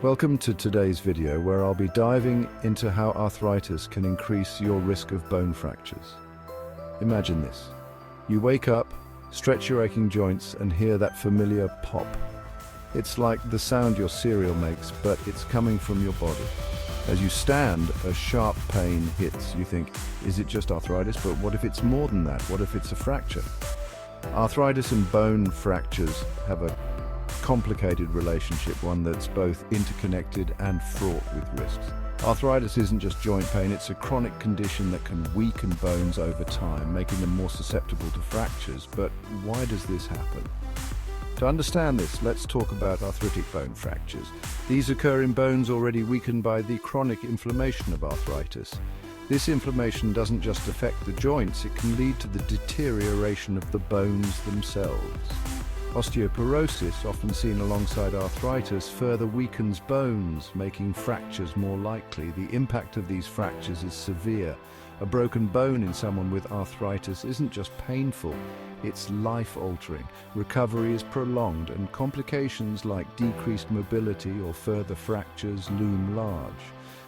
Welcome to today's video where I'll be diving into how arthritis can increase your risk of bone fractures. Imagine this. You wake up, stretch your aching joints and hear that familiar pop. It's like the sound your cereal makes, but it's coming from your body. As you stand, a sharp pain hits. You think, is it just arthritis? But what if it's more than that? What if it's a fracture? Arthritis and bone fractures have a complicated relationship, one that's both interconnected and fraught with risks. Arthritis isn't just joint pain, it's a chronic condition that can weaken bones over time, making them more susceptible to fractures. But why does this happen? To understand this, let's talk about arthritic bone fractures. These occur in bones already weakened by the chronic inflammation of arthritis. This inflammation doesn't just affect the joints, it can lead to the deterioration of the bones themselves. Osteoporosis, often seen alongside arthritis, further weakens bones, making fractures more likely. The impact of these fractures is severe. A broken bone in someone with arthritis isn't just painful, it's life-altering. Recovery is prolonged, and complications like decreased mobility or further fractures loom large.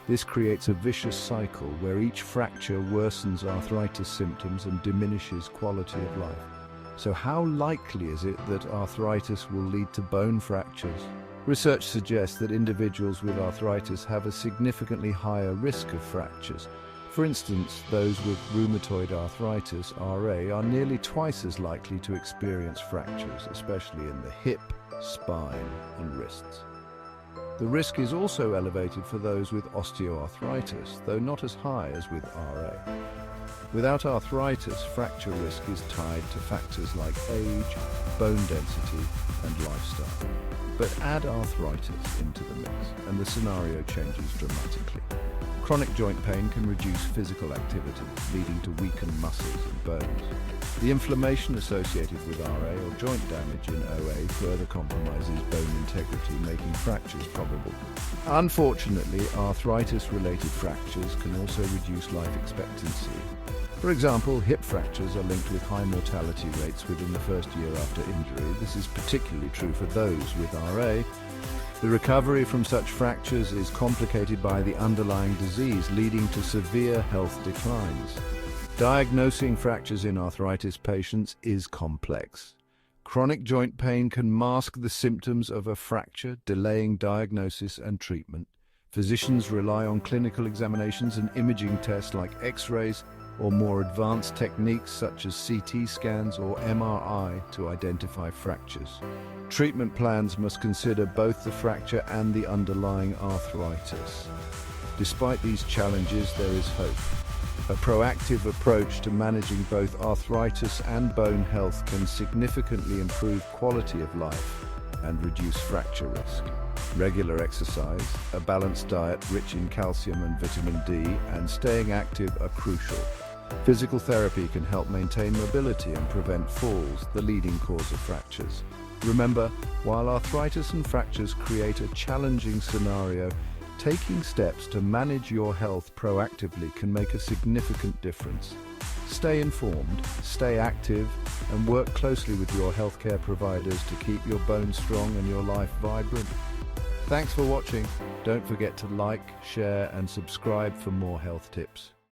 This creates a vicious cycle where each fracture worsens arthritis symptoms and diminishes quality of life. So how likely is it that arthritis will lead to bone fractures? Research suggests that individuals with arthritis have a significantly higher risk of fractures. For instance, those with rheumatoid arthritis, RA, are nearly twice as likely to experience fractures, especially in the hip, spine, and wrists. The risk is also elevated for those with osteoarthritis, though not as high as with RA. Without arthritis, fracture risk is tied to factors like age, bone density, and lifestyle. But add arthritis into the mix, and the scenario changes dramatically. Chronic joint pain can reduce physical activity, leading to weakened muscles and bones. The inflammation associated with RA or joint damage in OA further compromises bone integrity, making fractures probable. Unfortunately, arthritis-related fractures can also reduce life expectancy. For example, hip fractures are linked with high mortality rates within the first year after injury. This is particularly true for those with RA. The recovery from such fractures is complicated by the underlying disease, leading to severe health declines. Diagnosing fractures in arthritis patients is complex. Chronic joint pain can mask the symptoms of a fracture, delaying diagnosis and treatment. Physicians rely on clinical examinations and imaging tests like X-rays or more advanced techniques such as CT scans or MRI to identify fractures. Treatment plans must consider both the fracture and the underlying arthritis. Despite these challenges, there is hope. A proactive approach to managing both arthritis and bone health can significantly improve quality of life and reduce fracture risk. Regular exercise, a balanced diet rich in calcium and vitamin D, and staying active are crucial. Physical therapy can help maintain mobility and prevent falls, the leading cause of fractures. Remember, while arthritis and fractures create a challenging scenario, taking steps to manage your health proactively can make a significant difference. Stay informed, stay active, and work closely with your healthcare providers to keep your bones strong and your life vibrant. Thanks for watching. Don't forget to like, share, and subscribe for more health tips.